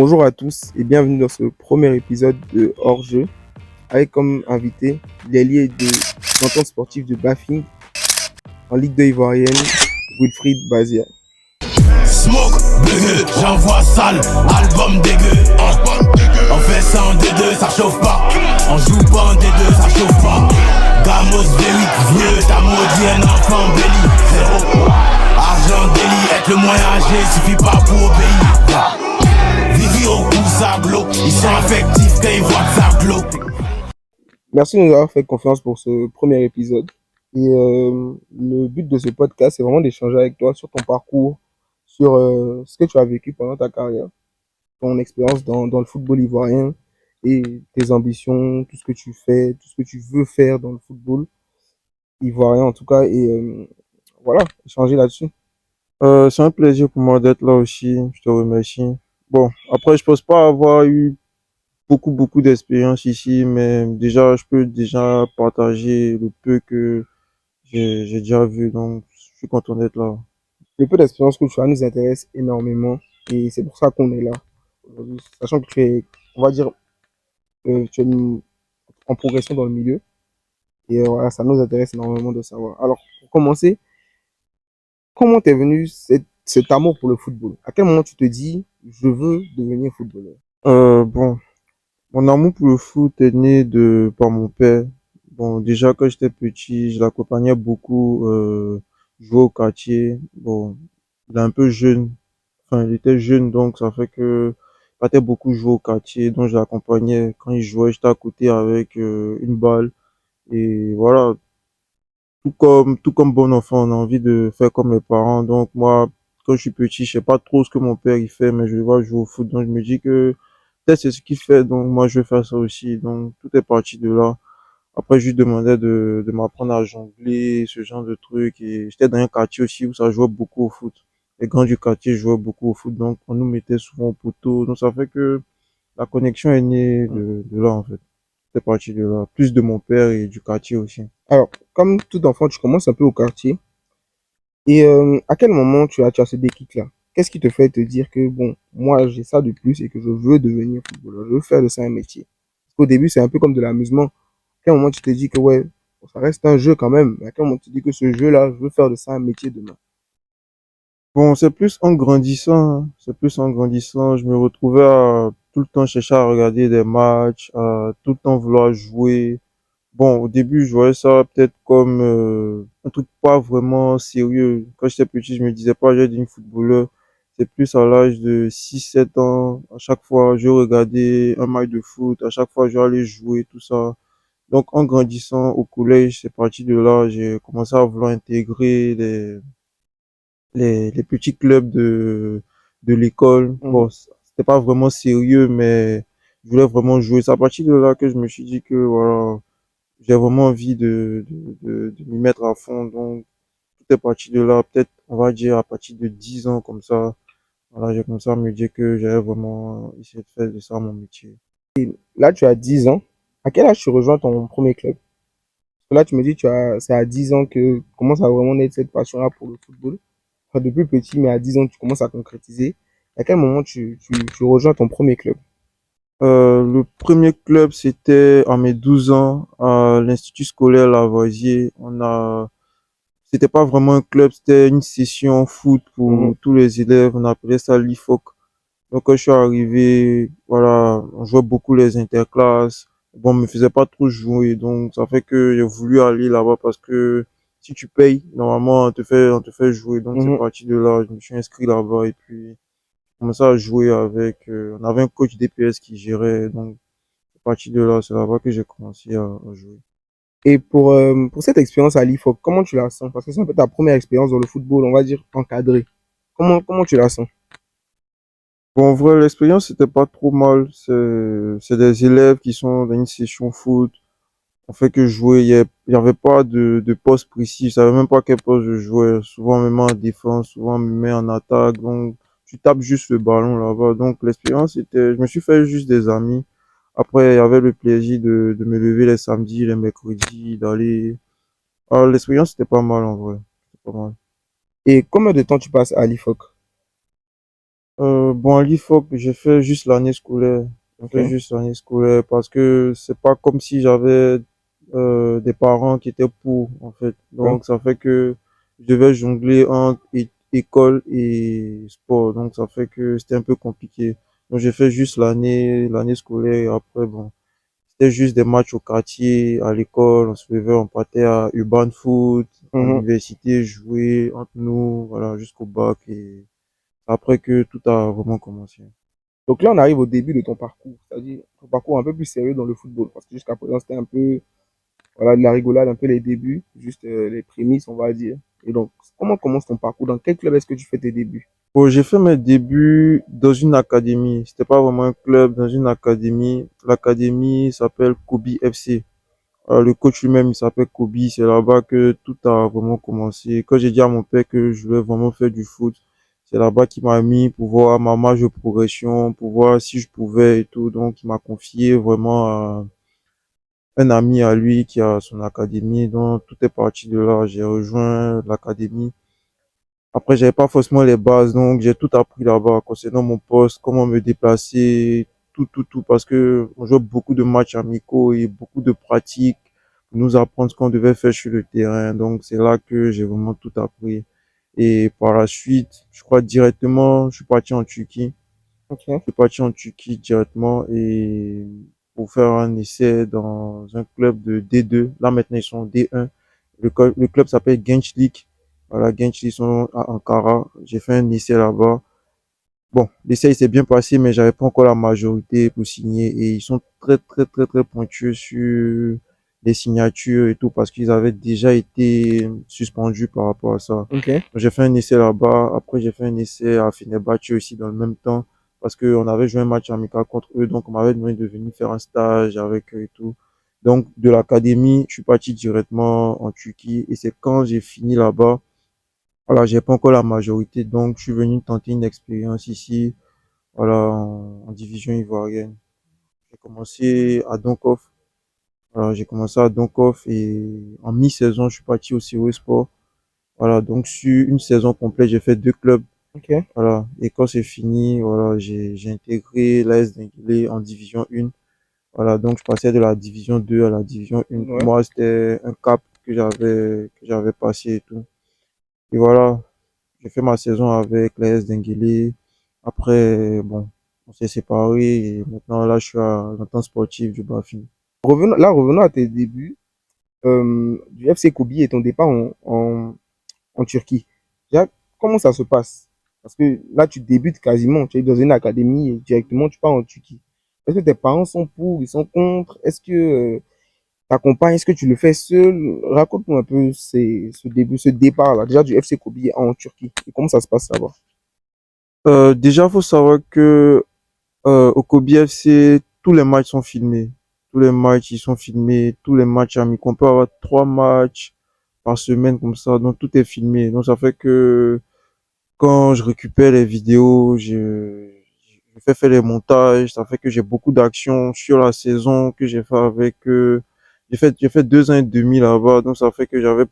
Bonjour à tous et bienvenue dans ce premier épisode de Hors-jeu avec comme invité l'ailier de l'entente sportive de Bafing en Ligue 2 ivoirienne, Wilfried Bazia. Smoke, dégueu, j'envoie sale, album dégueu. On fait ça en D2, ça chauffe pas. On joue pas en D2, ça chauffe pas. Gamos V8, vieux, t'as maudit un enfant belly. Zéro, argent délit, être le moins âgé, suffit pas pour obéir. Vivi au coup, ça glow, ils sont affectifs quand ils voient que ça glow. Merci de nous avoir fait confiance pour ce premier épisode. Et le but de ce podcast, c'est vraiment d'échanger avec toi sur ton parcours, sur ce que tu as vécu pendant ta carrière, ton expérience dans le football ivoirien et tes ambitions, tout ce que tu fais, tout ce que tu veux faire dans le football ivoirien en tout cas. Et voilà, échanger là-dessus. C'est un plaisir pour moi d'être là aussi. Je te remercie. Bon, après, je pense pas avoir eu beaucoup d'expérience ici, mais déjà, je peux déjà partager le peu que j'ai déjà vu. Donc, je suis content d'être là. Le peu d'expérience que tu as nous intéresse énormément et c'est pour ça qu'on est là aujourd'hui, sachant que tu es, on va dire, tu es en progression dans le milieu et voilà, ça nous intéresse énormément de savoir. Alors, pour commencer, comment t'es venu cet amour pour le football? À quel moment tu te dis, je veux devenir footballeur? Bon, mon amour pour le foot est né par mon père. Bon, déjà, quand j'étais petit, je l'accompagnais beaucoup, jouer au quartier. Bon, il est un peu jeune. Enfin, il était jeune, donc ça fait que il partait beaucoup jouer au quartier, donc je l'accompagnais. Quand il jouait, j'étais à côté avec une balle. Et voilà, tout comme bon enfant, on a envie de faire comme les parents. Donc moi, quand je suis petit, je sais pas trop ce que mon père il fait, mais je le vois jouer au foot. Donc je me dis que peut-être c'est ce qu'il fait, donc moi je vais faire ça aussi. Donc tout est parti de là. Après, je lui demandais de m'apprendre à jongler, ce genre de trucs. Et j'étais dans un quartier aussi où ça jouait beaucoup au foot. Les grands du quartier jouaient beaucoup au foot, donc on nous mettait souvent au poteau. Donc ça fait que la connexion est née de là, en fait. C'est parti de là. Plus de mon père et du quartier aussi. Alors, comme tout enfant, tu commences un peu au quartier et à quel moment tu as ce déclic-là? Qu'est-ce qui te fait te dire que, bon, moi j'ai ça de plus et que je veux devenir footballeur, je veux faire de ça un métier? Parce qu'au début, c'est un peu comme de l'amusement. À quel moment tu te dis que ouais, ça reste un jeu quand même, mais à quel moment tu te dis que ce jeu-là, je veux faire de ça un métier demain? Bon, c'est plus en grandissant, hein. C'est plus en grandissant. Je me retrouvais à tout le temps chercher à regarder des matchs, à tout le temps vouloir jouer. Bon, au début, je voyais ça peut-être comme un truc pas vraiment sérieux. Quand j'étais petit, je me disais pas, j'ai devenir footballeur. C'est plus à l'âge de 6 7 ans. À chaque fois, je regardais un match de foot. À chaque fois, je allais jouer, tout ça. Donc, en grandissant au collège, c'est parti de là. J'ai commencé à vouloir intégrer les petits clubs de l'école. Mhm. Bon, c'était pas vraiment sérieux, mais je voulais vraiment jouer. C'est à partir de là que je me suis dit que voilà, j'ai vraiment envie de m'y mettre à fond. Donc, tout est parti de là. Peut-être, on va dire, à partir de 10 ans, comme ça. Voilà, j'ai commencé à me dire que j'allais vraiment essayer de faire de ça mon métier. Là, tu as 10 ans. À quel âge tu rejoins ton premier club? Parce que là, tu me dis, c'est à 10 ans que commence à vraiment naître cette passion-là pour le football. Enfin, depuis petit, mais à 10 ans, tu commences à concrétiser. À quel moment tu rejoins ton premier club? Le premier club, c'était à mes 12 ans, à l'Institut scolaire Lavoisier. C'était pas vraiment un club, c'était une session foot Mhm. pour tous les élèves. On appelait ça l'IFOC. Donc, quand je suis arrivé, voilà, on jouait beaucoup les interclasses. Bon, on me faisait pas trop jouer. Donc, ça fait que j'ai voulu aller là-bas parce que si tu payes, normalement, on te fait jouer. Donc, c'est Mhm. parti de là. Je me suis inscrit là-bas et puis, j'ai commencé à jouer on avait un coach DPS qui gérait. Donc, c'est parti de là. C'est là-bas que j'ai commencé à jouer. Et pour cette expérience à l'IFOC, comment tu la sens? Parce que c'est un peu ta première expérience dans le football, on va dire encadré. Comment tu la sens? Bon, en vrai, l'expérience, c'était pas trop mal. C'est des élèves qui sont dans une session foot. On fait que jouer, il y avait pas de poste précis. Je savais même pas quel poste je jouais. Souvent, on me met en défense, souvent, on me met en attaque. Donc, tu tapes juste le ballon là-bas. Donc, l'expérience était, je me suis fait juste des amis. Après, il y avait le plaisir de me lever les samedis, les mercredis, d'aller. Ah, l'expérience, c'était pas mal, en vrai. C'était pas mal. Et combien de temps tu passes à l'IFOC? Bon, à l'IFOP, j'ai fait juste l'année scolaire. J'ai Ok. fait juste l'année scolaire parce que c'est pas comme si j'avais des parents qui étaient pour, en fait. Ouais. Donc, ça fait que je devais jongler entre école et sport. Donc, ça fait que c'était un peu compliqué. Donc, j'ai fait juste l'année scolaire et après, bon, c'était juste des matchs au quartier, à l'école. On se levait, on partait à Urban Foot, à Mhm. l'université, jouer entre nous, voilà, jusqu'au bac et après que tout a vraiment commencé. Donc là, on arrive au début de ton parcours, c'est-à-dire ton parcours un peu plus sérieux dans le football, parce que jusqu'à présent, c'était un peu, voilà, de la rigolade, un peu les débuts, juste les prémices, on va dire. Et donc, comment commence ton parcours? Dans quel club est-ce que tu fais tes débuts? Bon, j'ai fait mes débuts dans une académie. C'était pas vraiment un club, dans une académie. L'académie s'appelle Kobe FC. Le coach lui-même, il s'appelle Kobe. C'est là-bas que tout a vraiment commencé. Quand j'ai dit à mon père que je voulais vraiment faire du foot, c'est là-bas qu'il m'a mis pour voir ma marge de progression, pour voir si je pouvais et tout. Donc, il m'a confié vraiment à un ami à lui qui a son académie. Donc, tout est parti de là. J'ai rejoint l'académie. Après, j'avais pas forcément les bases, donc j'ai tout appris là-bas concernant mon poste, comment me déplacer, tout, parce que on jouait beaucoup de matchs amicaux et beaucoup de pratiques pour nous apprendre ce qu'on devait faire sur le terrain. Donc, c'est là que j'ai vraiment tout appris. Et par la suite, je crois directement, je suis parti en Turquie. Ok. Je suis parti en Turquie directement et pour faire un essai dans un club de D2. Là, maintenant, ils sont en D1. Le club s'appelle Gençlik. Voilà, Gençlik, ils sont à Ankara. J'ai fait un essai là-bas. Bon, l'essai il s'est bien passé, mais j'avais pas encore la majorité pour signer et ils sont très pointueux sur les signatures et tout parce qu'ils avaient déjà été suspendus par rapport à ça. Donc, Ok. j'ai fait un essai là-bas. Après, j'ai fait un essai à Fenerbahçe aussi dans le même temps parce qu'on avait joué un match amical contre eux, donc on m'avait demandé de venir faire un stage avec eux et tout. Donc, de l'académie, je suis parti directement en Turquie et c'est quand j'ai fini là-bas. Voilà, j'ai pas encore la majorité, donc je suis venu tenter une expérience ici, voilà, en division ivoirienne. J'ai commencé à Donkoff. Voilà, j'ai commencé à Donkoff et en mi-saison, je suis parti au Siro Sport. Voilà, donc sur une saison complète, j'ai fait deux clubs. Ok. Voilà, et quand c'est fini, voilà, j'ai intégré l'AS Denguilé en division 1. Voilà, donc je passais de la division 2 à la division 1. Pour Ouais. moi, c'était un cap que j'avais passé et tout. Et voilà, j'ai fait ma saison avec l'AS Denguilé. Après, bon, on s'est séparés et maintenant là, je suis à l'entente sportive du Bafin. Revenons à tes débuts du FC Kobe et ton départ en Turquie. Déjà, comment ça se passe? Parce que là, tu débutes quasiment, tu es dans une académie et directement, tu pars en Turquie. Est-ce que tes parents sont pour, ils sont contre? Est-ce que t'accompagnes, est-ce que tu le fais seul? Raconte-moi un peu ce début, ce départ-là, déjà du FC Kobe en Turquie. Et comment ça se passe là-bas? Déjà, faut savoir que au Kobe FC, tous les matchs sont filmés. Tous les matchs, ils sont filmés. Tous les matchs amicaux. On peut avoir 3 matchs par semaine comme ça. Donc, tout est filmé. Donc, ça fait que quand je récupère les vidéos, je fais faire les montages. Ça fait que j'ai beaucoup d'actions sur la saison que j'ai fait avec j'ai fait 2 ans et demi là-bas. Donc, ça fait que j'avais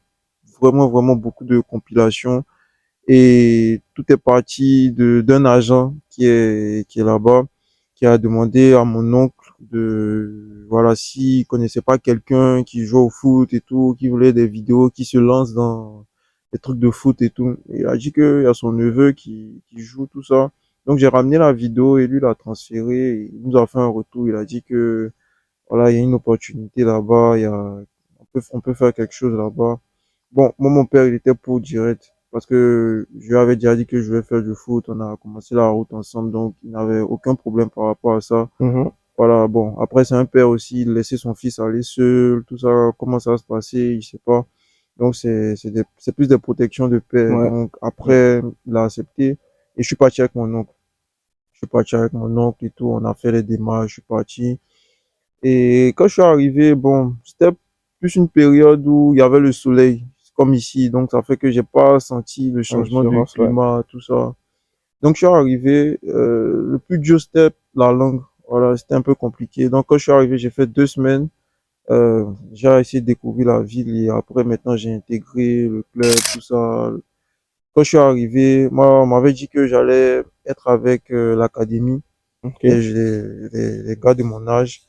vraiment beaucoup de compilations. Et tout est parti d'un agent qui est là-bas, qui a demandé à mon oncle voilà, s'il connaissait pas quelqu'un qui joue au foot et tout, qui voulait des vidéos, qui se lance dans des trucs de foot et tout. Et il a dit qu'il y a son neveu qui joue tout ça. Donc j'ai ramené la vidéo et lui l'a transféré. Et il nous a fait un retour. Il a dit que voilà, il y a une opportunité là-bas, on peut faire quelque chose là-bas. Bon, moi, mon père, il était pour direct. Parce que je lui avais déjà dit que je voulais faire du foot. On a commencé la route ensemble. Donc, il n'avait aucun problème par rapport à ça. Mhm. Voilà, bon. Après, c'est un père aussi. Il laissait son fils aller seul. Tout ça, comment ça va se passer, il sait pas. Donc, c'est plus des protections de père. Ouais. Donc, après, il a accepté. Et je suis parti avec mon oncle. Je suis parti avec mon oncle et tout. On a fait les démarches. Je suis parti. Et quand je suis arrivé, bon, c'était plus une période où il y avait le soleil, comme ici. Donc, ça fait que j'ai pas senti le En changement de différence, ouais. climat, tout ça. Donc, je suis arrivé, le plus dur, c'était la langue. Voilà, c'était un peu compliqué. Donc, quand je suis arrivé, j'ai fait 2 semaines. J'ai essayé de découvrir la ville et après, maintenant, j'ai intégré le club, tout ça. quand je suis arrivé, moi, on m'avait dit que j'allais être avec l'académie Ok. et les gars de mon âge.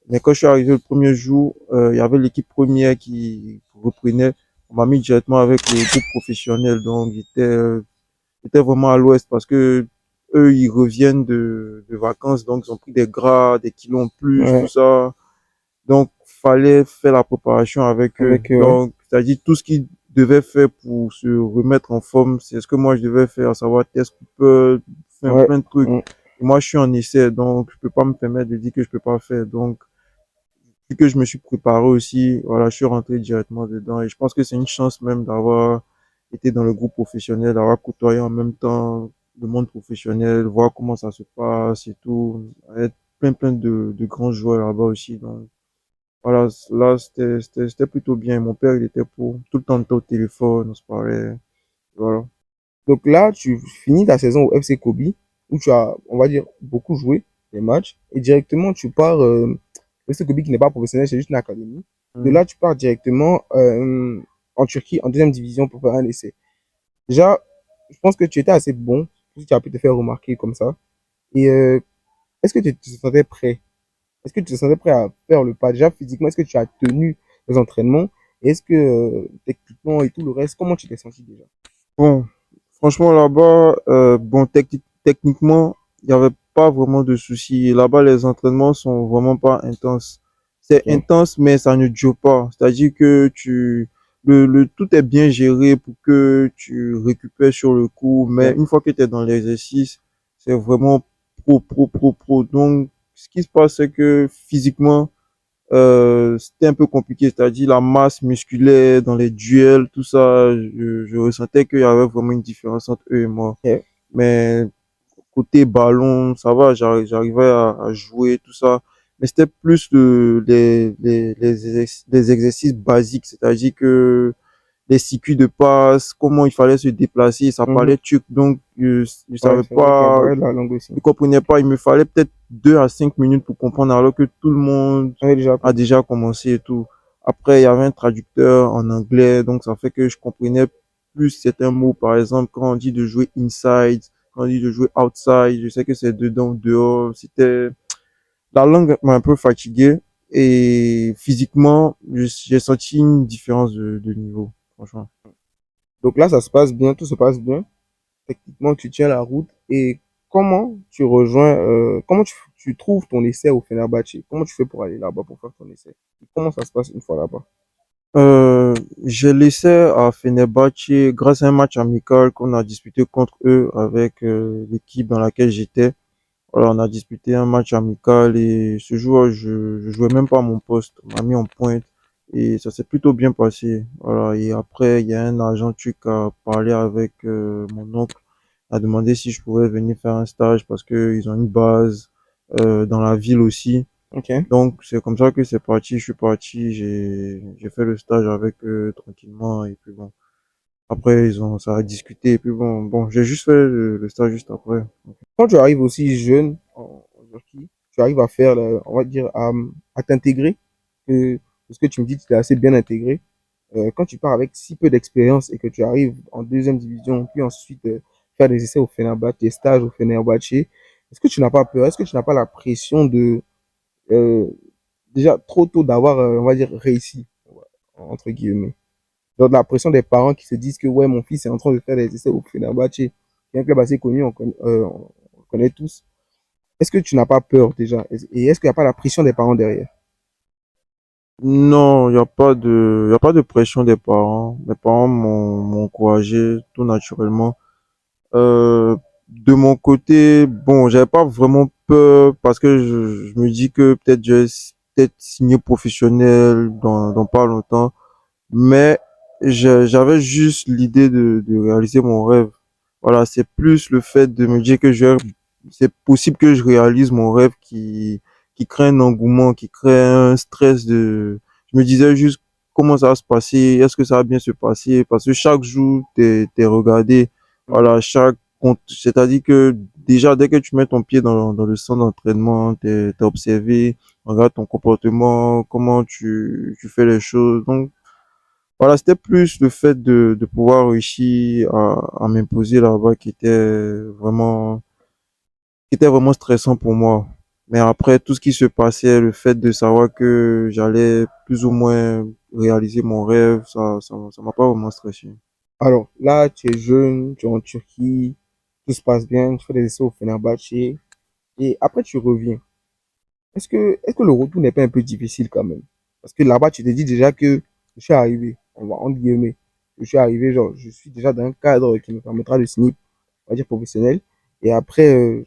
Mais quand je suis arrivé le premier jour, il y avait l'équipe première qui reprenait. On m'a mis directement avec le groupe professionnel, donc j'étais vraiment à l'ouest parce que eux, ils reviennent de vacances, donc ils ont pris des gras, des kilos en plus, tout Ouais. ça. Donc, fallait faire la préparation avec eux. Avec, ouais. Donc, c'est-à-dire tout ce qu'ils devaient faire pour se remettre en forme, c'est ce que moi je devais faire, à savoir test Cooper, faire Ouais. plein de trucs. Mm. Et moi, je suis en essai, donc je peux pas me permettre de dire que je peux pas faire. Donc, vu que je me suis préparé aussi, voilà, je suis rentré directement dedans. Et je pense que c'est une chance même d'avoir été dans le groupe professionnel, d'avoir côtoyé en même temps le monde professionnel, voir comment ça se passe et tout. Être plein de grands joueurs là-bas aussi. Donc, voilà, là, c'était plutôt bien. Mon père, il était pour tout le temps, on était au téléphone, on se parlait. Voilà. Donc là, tu finis ta saison au FC Kobe, où tu as, on va dire, beaucoup joué les matchs, et directement, tu pars, le FC Kobe qui n'est pas professionnel, c'est juste une académie. De Mhm. là, tu pars directement en Turquie, en deuxième division, pour faire un essai. Déjà, je pense que tu étais assez bon, si tu as pu te faire remarquer comme ça. Et est-ce que tu te sentais prêt? Est-ce que tu te sentais prêt à faire le pas? Déjà, physiquement, est-ce que tu as tenu les entraînements? Et est-ce que techniquement et tout le reste, comment tu t'es senti déjà? Bon, franchement, là-bas, bon, techniquement, il n'y avait pas vraiment de soucis. Là-bas, les entraînements sont vraiment pas intenses. C'est Ok, intense, mais ça ne dure pas. C'est-à-dire que tout est bien géré pour que tu récupères sur le coup. Mais ok. une fois que tu es dans l'exercice, c'est vraiment pro. Donc, ce qui se passe, c'est que physiquement, c'était un peu compliqué, c'est-à-dire la masse musculaire dans les duels, tout ça, je ressentais qu'il y avait vraiment une différence entre eux et moi. Ok. Mais côté ballon, ça va, j'arrivais à jouer, tout ça. Mais c'était plus les exercices basiques, c'est-à-dire que les circuits de passe, comment il fallait se déplacer, ça Mhm. parlait turc, donc je Ouais, savais c'est vrai qu'il y a pas, ouais, de la langue aussi. je comprenais pas, il me fallait peut-être 2 à 5 minutes pour comprendre alors que tout le monde Ouais, déjà a compris. déjà commencé et tout. Après, il y avait un traducteur en anglais, donc ça fait que je comprenais plus certains mots. Par exemple, quand on dit de jouer inside, quand on dit de jouer outside, je sais que c'est dedans ou dehors. La langue m'a un peu fatigué et physiquement, j'ai senti une différence de niveau, franchement. Donc là, ça se passe bien, tout se passe bien. Techniquement, tu tiens la route. Et comment tu rejoins, tu trouves ton essai au Fenerbahçe? Comment tu fais pour aller là-bas pour faire ton essai? Et comment ça se passe une fois là-bas? J'ai laissé à Fenerbahçe grâce à un match amical qu'on a disputé contre eux avec l'équipe dans laquelle j'étais. Voilà, on a disputé un match amical et ce jour, je jouais même pas à mon poste. On m'a mis en pointe et ça s'est plutôt bien passé. Voilà, et après, il y a un agent turc qui a parlé avec mon oncle, a demandé si je pouvais venir faire un stage parce que ils ont une base dans la ville aussi. Ok. Donc, c'est comme ça que c'est parti. Je suis parti, j'ai fait le stage avec eux tranquillement et puis bon. Après, ça a discuté et puis bon, j'ai juste fait le stage juste après. Quand tu arrives aussi jeune en Turquie, tu arrives à faire, on va dire, à t'intégrer, parce que tu me dis que tu es assez bien intégré. Quand tu pars avec si peu d'expérience et que tu arrives en deuxième division, puis ensuite faire des essais au Fenerbahçe, des stages au Fenerbahçe, est-ce que tu n'as pas peur? Est-ce que tu n'as pas la pression de, euh, déjà trop tôt d'avoir, on va dire, réussi, entre guillemets? Donc la pression des parents qui se disent que ouais, mon fils est en train de faire des essais au Fenerbahçe, qui est un club assez connu, on connaît tous. Est-ce que tu n'as pas peur déjà? Et est-ce qu'il n'y a pas la pression des parents derrière? Non, y a pas de pression des parents. Mes parents m'ont encouragé tout naturellement. Euh, de mon côté, bon, j'avais pas vraiment peur parce que je me dis que peut-être je vais peut-être signer professionnel dans pas longtemps. Mais j'avais juste l'idée de réaliser mon rêve. Voilà, c'est plus le fait de me dire que c'est possible que je réalise mon rêve qui crée un engouement, qui crée un stress je me disais juste comment ça va se passer, est-ce que ça va bien se passer, parce que chaque jour, t'es regardé, Mhm. voilà, c'est-à-dire que déjà, dès que tu mets ton pied dans le centre d'entraînement, t'es observé, on regarde ton comportement, comment tu fais les choses, donc, Voilà, c'était plus le fait de pouvoir réussir à m'imposer là-bas qui était vraiment stressant pour moi. Mais après, tout ce qui se passait, le fait de savoir que j'allais plus ou moins réaliser mon rêve, ça m'a pas vraiment stressé. Alors, là, tu es jeune, tu es en Turquie, tout se passe bien, tu fais des essais au Fenerbahçe, et après tu reviens. Est-ce que le retour n'est pas un peu difficile quand même? Parce que là-bas, tu te dis déjà que je suis arrivé, on va, entre guillemets, je suis arrivé, genre, je suis déjà dans un cadre qui me permettra de signer, on va dire, professionnel. Et après,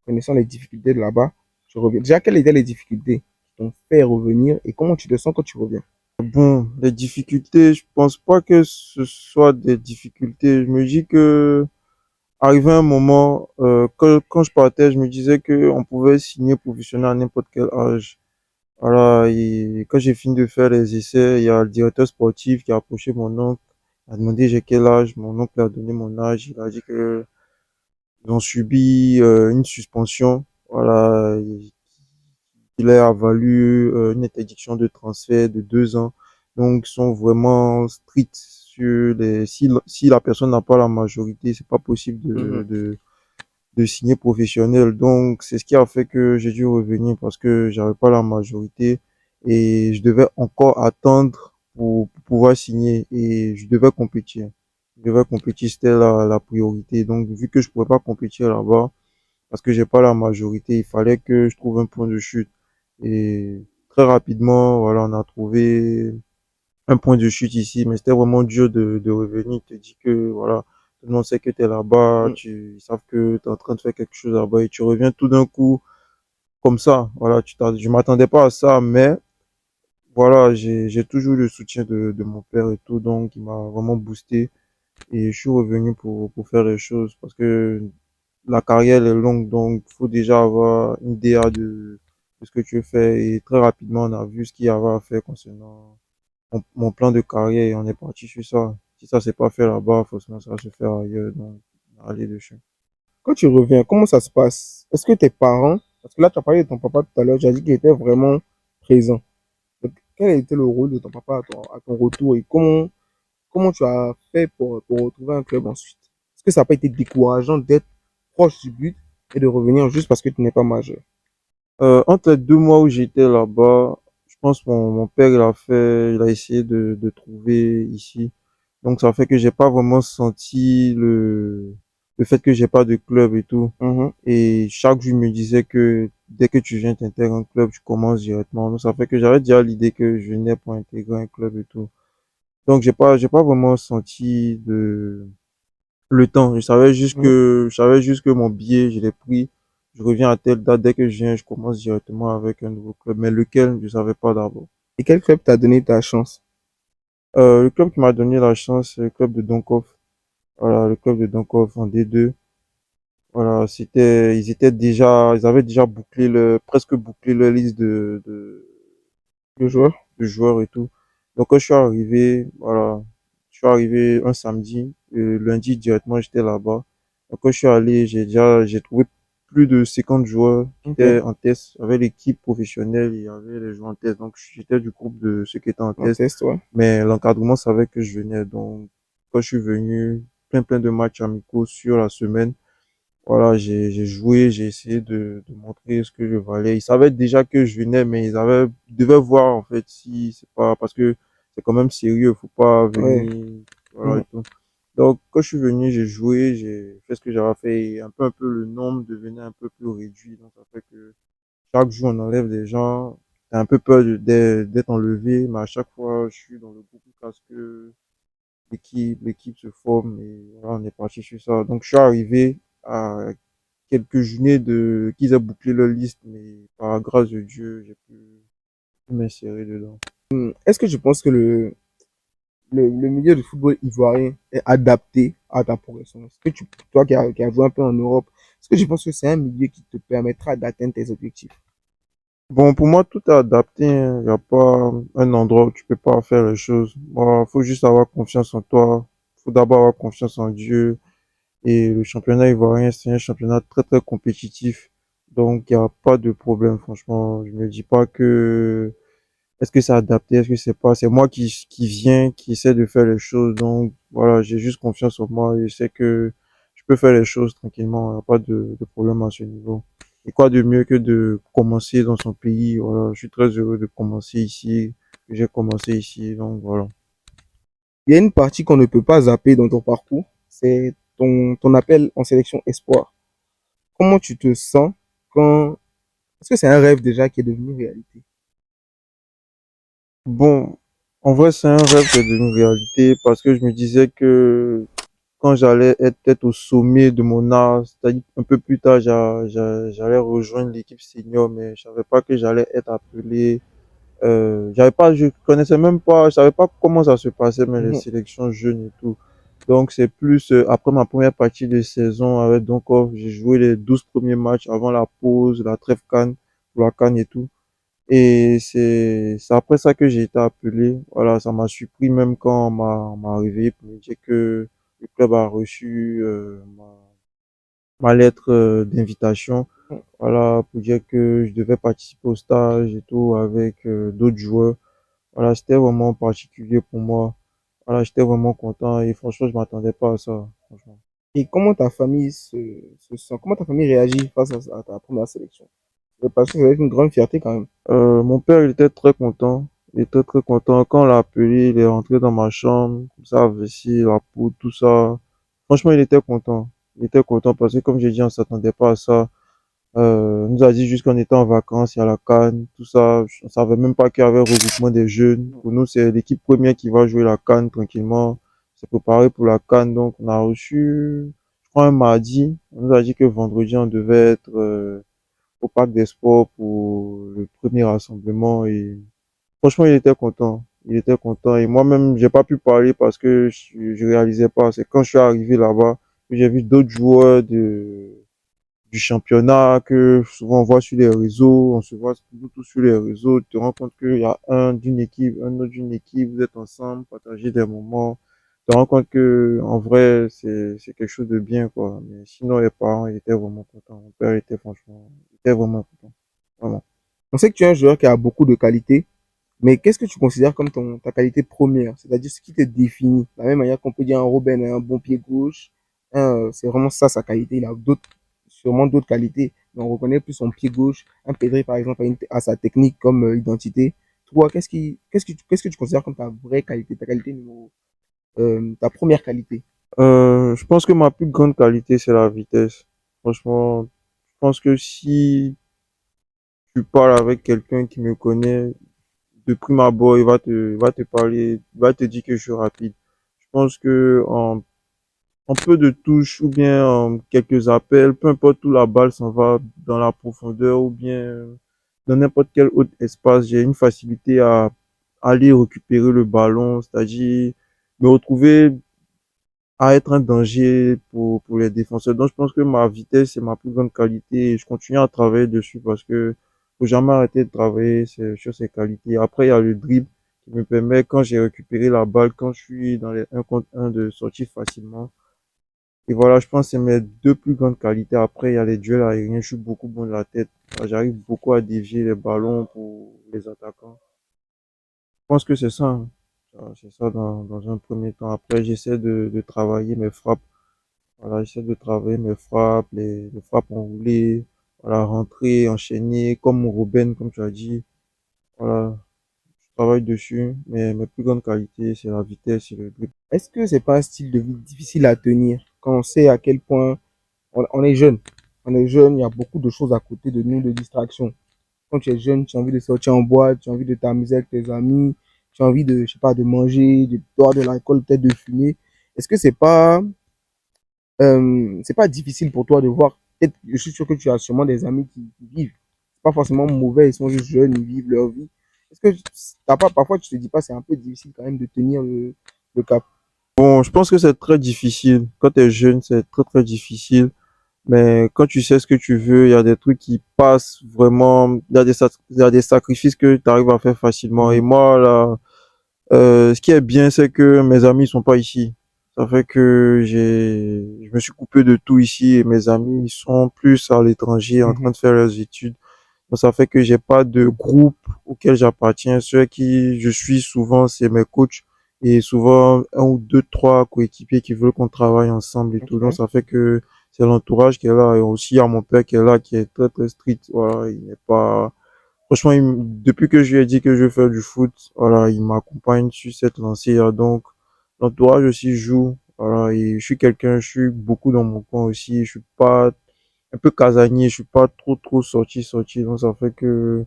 connaissant les difficultés de là-bas, je reviens. Déjà, quelles étaient les difficultés qui t'ont fait revenir et comment tu te sens quand tu reviens? Bon, les difficultés, je pense pas que ce soit des difficultés. Je me dis que, arrivé un moment, quand je partais, je me disais que on pouvait signer professionnel à n'importe quel âge. Voilà, et quand j'ai fini de faire les essais, il y a le directeur sportif qui a approché mon oncle, a demandé j'ai quel âge. Mon oncle a donné mon âge. Il a dit que ils ont subi une suspension. Voilà, il a valu une interdiction de transfert de 2 ans. Donc, ils sont vraiment stricts sur si la personne n'a pas la majorité, c'est pas possible Mhm. de signer professionnel. Donc, c'est ce qui a fait que j'ai dû revenir parce que j'avais pas la majorité et je devais encore attendre pour pouvoir signer et je devais compétir. Je devais compétir, c'était la priorité. Donc, vu que je pouvais pas compétir là-bas parce que j'ai pas la majorité, il fallait que je trouve un point de chute. Et très rapidement, voilà, on a trouvé un point de chute ici, mais c'était vraiment dur de revenir. Tu te dis que, voilà, tout le monde sait que tu es là-bas, Mm. ils savent que tu es en train de faire quelque chose là-bas et tu reviens tout d'un coup comme ça. Voilà, je m'attendais pas à ça, mais voilà, j'ai toujours eu le soutien de mon père et tout, donc il m'a vraiment boosté et je suis revenu pour faire les choses parce que la carrière est longue, donc il faut déjà avoir une idée de ce que tu fais et très rapidement on a vu ce qu'il y avait à faire concernant mon plan de carrière et on est parti sur ça. Si ça s'est pas fait là-bas, forcément ça va se faire ailleurs. Donc, aller dessus. Quand tu reviens, comment ça se passe? Est-ce que tes parents, parce que là, tu as parlé de ton papa tout à l'heure, tu as dit qu'il était vraiment présent. Donc, quel a été le rôle de ton papa à ton retour et comment tu as fait pour retrouver un club ensuite? Est-ce que ça n'a pas été décourageant d'être proche du but et de revenir juste parce que tu n'es pas majeur? Entre les 2 mois où j'étais là-bas, je pense que mon père il a essayé de trouver ici. Donc ça fait que j'ai pas vraiment senti le fait que j'ai pas de club et tout. Mhm. Et chaque jour, il me disait que dès que tu viens t'intégrer un club, tu commences directement. Donc ça fait que j'avais déjà l'idée que je venais pour intégrer un club et tout. Donc j'ai pas vraiment senti le temps. Mhm. Je savais juste que mon billet, je l'ai pris. Je reviens à telle date. Dès que je viens, je commence directement avec un nouveau club. Mais lequel, je savais pas d'abord. Et quel club t'a donné ta chance? Le club qui m'a donné la chance, c'est le club de Donkov. Voilà, le club de Donkov en D2. Voilà, ils avaient déjà presque bouclé leur liste Le joueur? de joueurs et tout. Donc quand je suis arrivé, voilà, je suis arrivé un samedi, lundi directement j'étais là-bas. Donc quand je suis allé, j'ai trouvé plus de 50 joueurs qui Ok. étaient en test. Avec l'équipe professionnelle, il y avait les joueurs en test. Donc j'étais du groupe de ceux qui étaient en En test. test, ouais. Mais l'encadrement savait que je venais. Donc quand je suis venu, plein de matchs amicaux sur la semaine. Voilà, j'ai joué, j'ai essayé de montrer ce que je valais. Ils savaient déjà que je venais, mais ils devaient voir, en fait, si c'est pas, parce que c'est quand même sérieux, faut pas Ouais. venir, voilà, et Mhm. tout. Donc, quand je suis venu, j'ai joué, j'ai fait ce que j'avais fait, et un peu, le nombre devenait un peu plus réduit. Donc, ça fait que chaque jour, on enlève des gens. T'as un peu peur d'être enlevé, mais à chaque fois, je suis dans le groupe parce que l'équipe se forme et voilà, on est parti sur ça. Donc, je suis arrivé à quelques journées qu'ils aient bouclé leur liste, mais par grâce de Dieu, j'ai pu m'insérer dedans. Est-ce que tu penses que le milieu du football ivoirien est adapté à ta progression? Est-ce que toi qui as joué un peu en Europe, est-ce que tu penses que c'est un milieu qui te permettra d'atteindre tes objectifs? Bon, pour moi, tout est adapté, hein. Il n'y a pas un endroit où tu peux pas faire les choses. Bon, faut juste avoir confiance en toi. Faut d'abord avoir confiance en Dieu. Et le championnat ivoirien, c'est un championnat très compétitif. Donc, il n'y a pas de problème, franchement. Je me dis pas que est-ce que c'est adapté, est-ce que c'est pas, c'est moi qui viens, qui essaie de faire les choses. Donc, voilà, j'ai juste confiance en moi et je sais que je peux faire les choses tranquillement. Il n'y a pas de problème à ce niveau. Et quoi de mieux que de commencer dans son pays. Voilà, je suis très heureux de commencer ici, que j'ai commencé ici. Donc, voilà. Il y a une partie qu'on ne peut pas zapper dans ton parcours, c'est ton appel en sélection espoir. Comment tu te sens quand... Est-ce que c'est un rêve déjà qui est devenu réalité? Bon, en vrai, c'est un rêve qui est devenu réalité parce que je me disais que quand j'allais être peut-être au sommet de mon art, c'est-à-dire un peu plus tard, j'allais rejoindre l'équipe senior, mais je savais pas que j'allais être appelé. Je connaissais même pas, je savais pas comment ça se passait, mais les Mhm. sélections jeunes et tout. Donc c'est plus après ma première partie de saison avec Donkov, j'ai joué les 12 premiers matchs avant la pause, la trêve CAN, pour la CAN et tout. Et c'est après ça que j'ai été appelé. Voilà, ça m'a surpris même quand on m'a réveillé pour me dire que le club a reçu ma lettre d'invitation. Voilà, pour dire que je devais participer au stage et tout avec d'autres joueurs. Voilà, c'était vraiment particulier pour moi. Voilà, j'étais vraiment content et franchement, je m'attendais pas à ça, franchement. Et comment ta famille se sent? Comment ta famille réagit face à ta première sélection? Parce que ça va être une grande fierté quand même. Mon père, il était très content. Il était très content. Quand on l'a appelé, il est rentré dans ma chambre, comme ça, vessie, la poudre, tout ça. Franchement, il était content. Il était content parce que, comme j'ai dit, on s'attendait pas à ça. On nous a dit juste qu'on était en vacances, il y a la CAN, tout ça. On savait même pas qu'il y avait un regroupement des jeunes. Pour nous, c'est l'équipe première qui va jouer la CAN tranquillement. C'est préparé pour la CAN. Donc, on a reçu, je crois, un mardi. On nous a dit que vendredi, on devait être, au Parc des Sports pour le premier rassemblement et franchement, il était content. Il était content et moi-même, j'ai pas pu parler parce que je réalisais pas. C'est quand je suis arrivé là-bas que j'ai vu d'autres joueurs du championnat que souvent on voit sur les réseaux, on se voit tout sur les réseaux, tu te rends compte qu'il y a un d'une équipe, un autre d'une équipe, vous êtes ensemble, partagez des moments, tu te rends compte que en vrai c'est quelque chose de bien quoi. Mais sinon les parents ils étaient vraiment contents, mon père était franchement, il était vraiment content, vraiment. On sait que tu es un joueur qui a beaucoup de qualités, mais qu'est-ce que tu considères comme ta qualité première? C'est-à-dire ce qui te définit. De la même manière qu'on peut dire un Robben a un bon pied gauche, c'est vraiment ça sa qualité. Il a sûrement d'autres qualités, mais on reconnaît plus son pied gauche. Un Pedri, par exemple, a sa technique comme identité. Toi, qu'est-ce que tu considères comme ta vraie qualité, ta qualité ta première qualité? Je pense que ma plus grande qualité c'est la vitesse. Franchement, je pense que si tu parles avec quelqu'un qui me connaît de prime abord, il va te parler, il va te dire que je suis rapide. Je pense que en peu de touches ou bien en quelques appels, peu importe où la balle s'en va dans la profondeur ou bien dans n'importe quel autre espace, j'ai une facilité à aller récupérer le ballon, c'est-à-dire me retrouver à être un danger pour les défenseurs. Donc, je pense que ma vitesse, c'est ma plus grande qualité et je continue à travailler dessus parce que faut jamais arrêter de travailler sur ces qualités. Après, il y a le dribble qui me permet, quand j'ai récupéré la balle, quand je suis dans les 1 contre 1 de sortir facilement. Et voilà, je pense que c'est mes deux plus grandes qualités. Après, il y a les duels aériens. Je suis beaucoup bon de la tête. J'arrive beaucoup à dévier les ballons pour les attaquants. Je pense que c'est ça, hein. C'est ça dans un premier temps. Après, j'essaie de travailler mes frappes. Voilà, j'essaie de travailler mes frappes, les frappes enroulées, voilà, rentrer, enchaîner, comme Robben, comme tu as dit. Voilà, je travaille dessus, mais mes plus grandes qualités, c'est la vitesse et le dribble. Est-ce que c'est pas un style de vie difficile à tenir quand on sait à quel point on est jeune? On est jeune, il y a beaucoup de choses à côté de nous, de distractions. Quand tu es jeune, tu as envie de sortir en boîte, tu as envie de t'amuser avec tes amis, tu as envie de, je sais pas, de manger, de boire de l'alcool, peut-être de fumer. Est-ce que c'est pas difficile pour toi de voir, peut-être, je suis sûr que tu as sûrement des amis qui vivent. C'est pas forcément mauvais, ils sont juste jeunes, ils vivent leur vie. Est-ce que t'as pas, parfois tu te dis pas, c'est un peu difficile quand même de tenir le cap? Bon, je pense que c'est très difficile. Quand tu es jeune, c'est très très difficile. Mais quand tu sais ce que tu veux, il y a des trucs qui passent vraiment, il y a des sacrifices que tu arrives à faire facilement. Et Mhm. moi, là, ce qui est bien, c'est que mes amis sont pas ici. Ça fait que je me suis coupé de tout ici et mes amis ils sont plus à l'étranger en train Mhm. de faire leurs études. Donc, ça fait que j'ai pas de groupe auquel j'appartiens. Ceux à qui je suis souvent, c'est mes coachs et souvent un ou deux, trois coéquipiers qui veulent qu'on travaille ensemble et tout. Donc, Ok. ça fait que c'est l'entourage qui est là et aussi il y a mon père qui est là, qui est très, très strict. Voilà, il n'est pas, franchement, depuis que je lui ai dit que je veux faire du foot, voilà, il m'accompagne sur cette lancée-là. Donc, l'entourage aussi joue. Voilà, et je suis quelqu'un, je suis beaucoup dans mon coin aussi. Je suis pas un peu casanier, je suis pas trop sorti. Donc, ça fait que,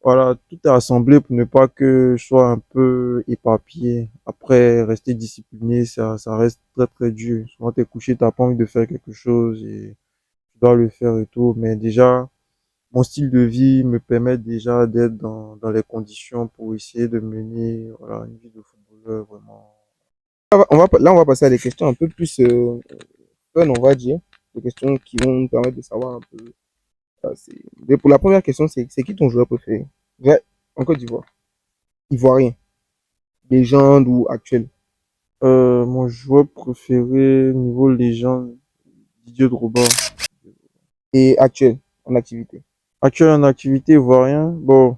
voilà, tout est assemblé pour ne pas que je sois un peu éparpillé. Après, rester discipliné, ça reste très, très dur. Souvent, t'es couché, t'as pas envie de faire quelque chose et tu dois le faire et tout. Mais déjà, mon style de vie me permet déjà d'être dans les conditions pour essayer de mener, voilà, une vie de footballeur vraiment. Là, on va passer à des questions un peu plus fun, on va dire. Des questions qui vont nous permettre de savoir un peu. Mais pour la première question, c'est qui ton joueur préféré? Ouais, en Côte d'Ivoire. Ivoirien. Légende ou actuel? Mon joueur préféré niveau légende, Didier Drogba. Et actuel, en activité. Actuel en activité ivoirien, bon,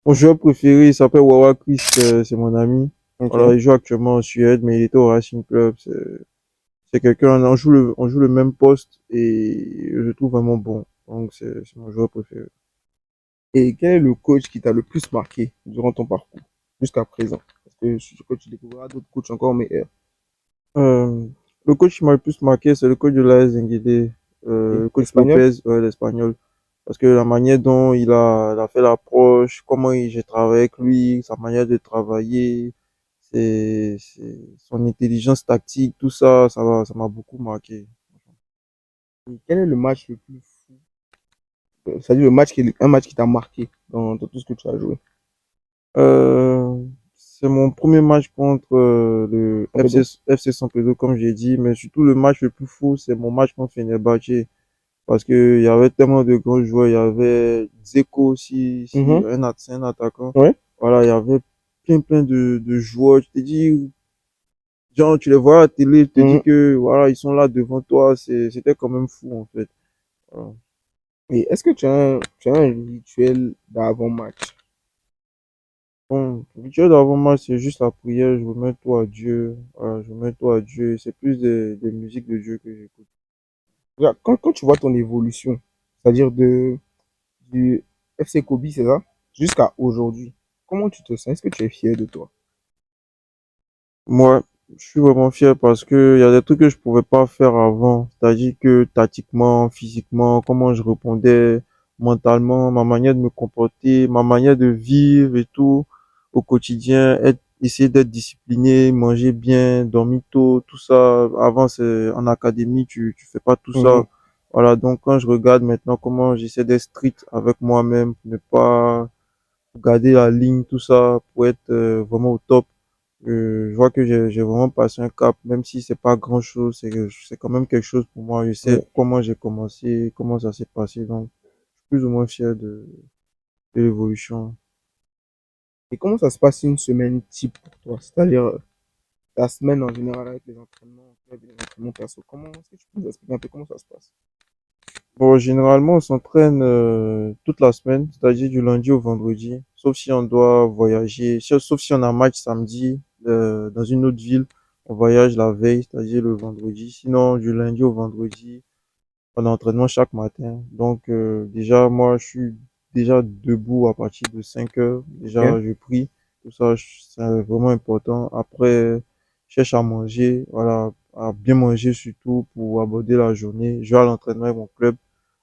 mon joueur préféré, il s'appelle Wawa Chris, c'est mon ami. Ok. Voilà, il joue actuellement en Suède, mais il était au Racing Club. C'est quelqu'un, on joue le même poste et je le trouve vraiment bon. Donc, c'est mon joueur préféré. Et quel est le coach qui t'a le plus marqué durant ton parcours jusqu'à présent? Parce que je suis sûr que tu découvriras d'autres coachs encore meilleurs. Euh, le coach qui m'a le plus marqué, c'est le coach de l'AS Nguélé, Ok. le coach Espagnol? Lopez, ouais, l'Espagnol. Parce que la manière dont il a fait l'approche, j'ai travaillé avec lui, sa manière de travailler, son intelligence tactique, tout ça, ça m'a beaucoup marqué. Et quel est le match le plus fou? C'est-à-dire un match qui t'a marqué dans tout ce que tu as joué. C'est mon premier match contre le Pompidou? FC Sampdoria, comme j'ai dit, mais surtout le match le plus fou, c'est mon match contre Fenerbahçe. Parce que il y avait tellement de grands joueurs, il y avait Dzeko aussi, Mhm. c'est un attaquant. Ouais. Voilà, il y avait plein de joueurs. Je te dis, genre, tu les vois à la télé, je te dis Mhm. que, voilà, ils sont là devant toi, c'était quand même fou, en fait. Voilà. Et est-ce que tu as un rituel d'avant-match? Bon, le rituel d'avant-match, c'est juste la prière, je remets tout à Dieu, voilà, je remets tout à Dieu. C'est plus des musiques de Dieu que j'écoute. Regarde, quand tu vois ton évolution, c'est-à-dire du FC Kobe, c'est ça, jusqu'à aujourd'hui, comment tu te sens? Est-ce que tu es fier de toi? Moi, je suis vraiment fier parce que il y a des trucs que je pouvais pas faire avant. C'est-à-dire que tactiquement, physiquement, comment je répondais mentalement, ma manière de me comporter, ma manière de vivre et tout au quotidien, essayer d'être discipliné, manger bien, dormir tôt, tout ça. Avant, c'est en académie, tu fais pas tout Mhm. ça. Voilà. Donc, quand je regarde maintenant comment j'essaie d'être strict avec moi-même, pour ne pas garder la ligne, tout ça, pour être vraiment au top. Je vois que j'ai vraiment passé un cap, même si c'est pas grand chose, c'est quand même quelque chose pour moi. Je sais Ouais. comment j'ai commencé, comment ça s'est passé, donc je suis plus ou moins fier de l'évolution. Et comment ça se passe une semaine type pour toi? C'est-à-dire ta semaine en général avec les entraînements en club et les entraînements perso. Est-ce que tu peux nous expliquer un peu comment ça se passe? Bon, généralement, on s'entraîne toute la semaine, c'est-à-dire du lundi au vendredi, sauf si on doit voyager, sauf si on a un match samedi dans une autre ville, on voyage la veille, c'est-à-dire le vendredi. Sinon, du lundi au vendredi, on a entraînement chaque matin. Donc déjà, moi, je suis déjà debout à partir de 5 heures. Ok. Déjà, je prie. Tout ça, c'est vraiment important. Après, je cherche à manger, voilà, à bien manger surtout pour aborder la journée. Je vais à l'entraînement avec mon club.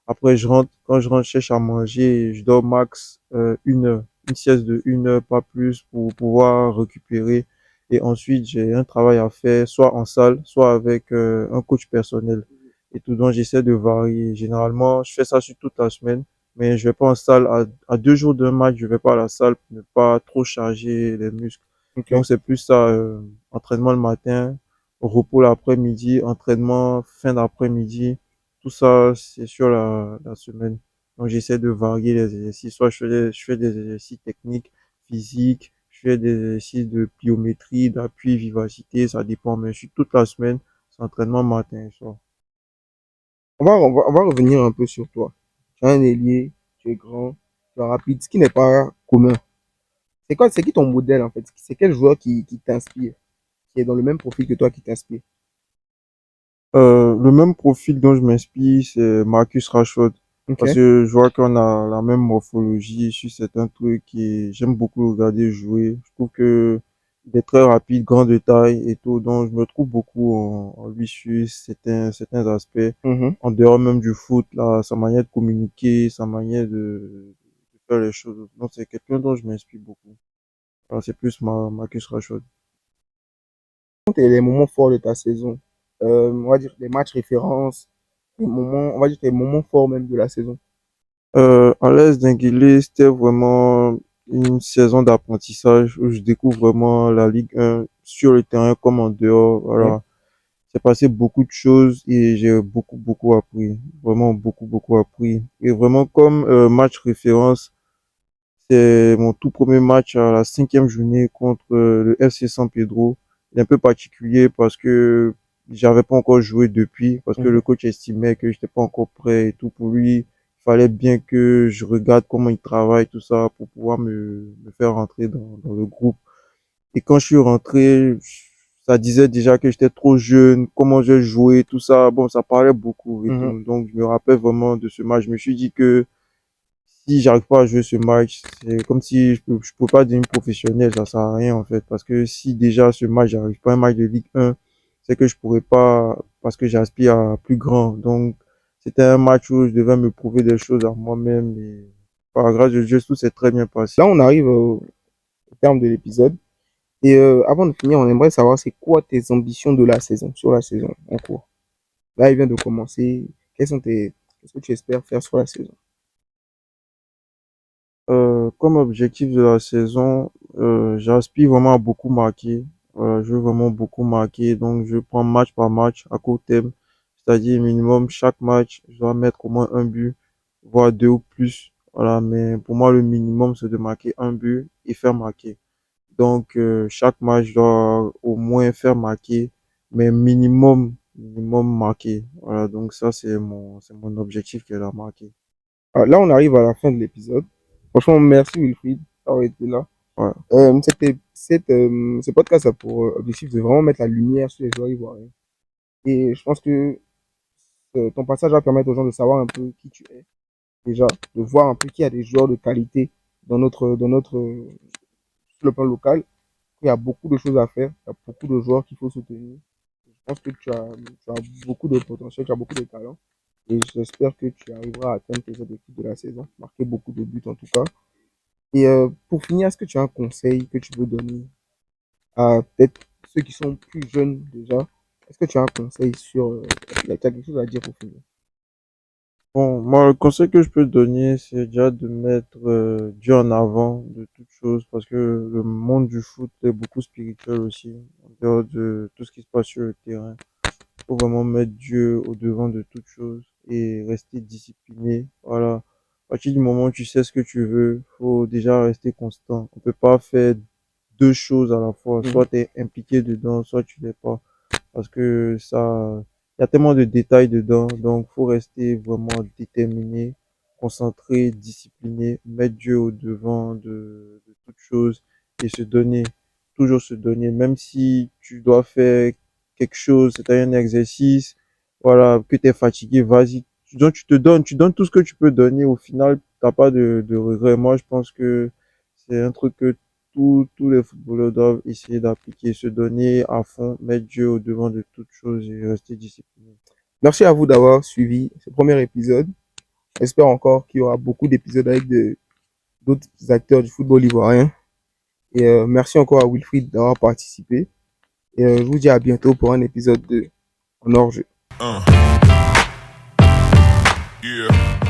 Après, je rentre. Quand je rentre, je cherche à manger. Et je dors max une heure. Une sieste de une heure, pas plus, pour pouvoir récupérer. Et ensuite, j'ai un travail à faire, soit en salle, soit avec un coach personnel et tout. Donc, j'essaie de varier. Généralement, je fais ça sur toute la semaine, mais je vais pas en salle. À 2 jours d'un match, je vais pas à la salle pour ne pas trop charger les muscles. Ok. Donc, c'est plus ça, entraînement le matin, repos l'après-midi, entraînement fin d'après-midi. Tout ça, c'est sur la semaine. Donc, j'essaie de varier les exercices. Soit je fais des exercices techniques, physiques, je fais des exercices de pliométrie, d'appui, vivacité, ça dépend, mais je suis toute la semaine, c'est entraînement matin et soir. On va revenir un peu sur toi. Tu es un ailier, tu es grand, tu es rapide, ce qui n'est pas commun. C'est qui ton modèle en fait? C'est quel joueur qui t'inspire, qui est dans le même profil que toi qui t'inspire? Le même profil dont je m'inspire, c'est Marcus Rashford. Ok. Parce que je vois qu'on a la même morphologie sur certains trucs et j'aime beaucoup le regarder jouer. Je trouve que il est très rapide, grand de taille et tout. Donc, je me trouve beaucoup en lui sur certains aspects. Mhm. En dehors même du foot, là, sa manière de communiquer, sa manière de faire les choses. Donc, c'est quelqu'un dont je m'inspire beaucoup. Alors, c'est plus Marcus Rashford. Les moments forts de ta saison, on va dire les matchs références, les moments, on va dire les moments forts même de la saison. À l'aise d'Inguilé, c'était vraiment une saison d'apprentissage où je découvre vraiment la Ligue 1 sur le terrain comme en dehors. Ok. Voilà. C'est passé beaucoup de choses et j'ai beaucoup appris. Vraiment beaucoup appris. Et vraiment comme match référence, c'est mon tout premier match à la 5e journée contre le FC San Pedro. Il est un peu particulier parce que j'avais pas encore joué depuis, parce que Mhm. le coach estimait que j'étais pas encore prêt et tout. Pour lui, il fallait bien que je regarde comment il travaille, tout ça, pour pouvoir me faire rentrer dans le groupe. Et quand je suis rentré, ça disait déjà que j'étais trop jeune, comment je jouais, tout ça. Bon, ça parlait beaucoup et Mhm. tout. Donc, je me rappelle vraiment de ce match. Je me suis dit que si j'arrive pas à jouer ce match, c'est comme si je peux pas devenir professionnel, ça sert à rien en fait. Parce que si déjà ce match, j'arrive pas à un match de Ligue 1, c'est que je pourrais pas, parce que j'aspire à plus grand. Donc, c'était un match où je devais me prouver des choses à moi-même et par grâce de Dieu, tout s'est très bien passé. Là, on arrive au terme de l'épisode. Et avant de finir, on aimerait savoir c'est quoi tes ambitions de la saison, sur la saison en cours. Là, il vient de commencer. Qu'est-ce que tu espères faire sur la saison? Comme objectif de la saison, j'aspire vraiment à beaucoup marquer. Voilà, je veux vraiment beaucoup marquer, donc je prends match par match à court terme, c'est-à-dire minimum chaque match, je dois mettre au moins un but, voire deux ou plus. Voilà, mais pour moi le minimum c'est de marquer un but et faire marquer. Donc chaque match je dois au moins faire marquer, mais minimum marquer. Voilà, donc ça c'est mon objectif qui est de marquer. Ah, là, on arrive à la fin de l'épisode. Franchement, merci Wilfried d'avoir été là. Ouais. Ce podcast a pour objectif de vraiment mettre la lumière sur les joueurs ivoiriens. Et je pense que ton passage va permettre aux gens de savoir un peu qui tu es. Déjà, de voir un peu qu'il y a des joueurs de qualité sur le plan local. Il y a beaucoup de choses à faire. Il y a beaucoup de joueurs qu'il faut soutenir. Je pense que tu as beaucoup de potentiel, tu as beaucoup de talent. Et j'espère que tu arriveras à atteindre tes objectifs de la saison, marquer beaucoup de buts en tout cas. Et pour finir, est-ce que tu as un conseil que tu veux donner à peut-être ceux qui sont plus jeunes déjà? Est-ce que tu as un conseil sur... tu as quelque chose à dire pour finir? Bon, moi, le conseil que je peux donner, c'est déjà de mettre Dieu en avant de toute chose, parce que le monde du foot est beaucoup spirituel aussi, en dehors de tout ce qui se passe sur le terrain. Il faut vraiment mettre Dieu au devant de toute chose et rester discipliné. Voilà. À partir du moment où tu sais ce que tu veux, faut déjà rester constant. On peut pas faire deux choses à la fois. Mhm. Soit tu es impliqué dedans, soit tu l'es pas parce que ça, il y a tellement de détails dedans, donc faut rester vraiment déterminé, concentré, discipliné, mettre Dieu au devant de toute chose et se donner, toujours se donner, même si tu dois faire quelque chose, c'est un exercice, voilà, que tu es fatigué, vas-y, donc tu donnes tout ce que tu peux donner, au final, t'as pas de regret. Moi, je pense que c'est un truc que tous les footballeurs doivent essayer d'appliquer, se donner à fond, mettre Dieu au devant de toutes choses et rester discipliné. Merci à vous d'avoir suivi ce premier épisode. J'espère encore qu'il y aura beaucoup d'épisodes avec d'autres acteurs du football ivoirien. Et merci encore à Wilfried d'avoir participé. Et je vous dis à bientôt pour un épisode de En hors-jeu. Yeah.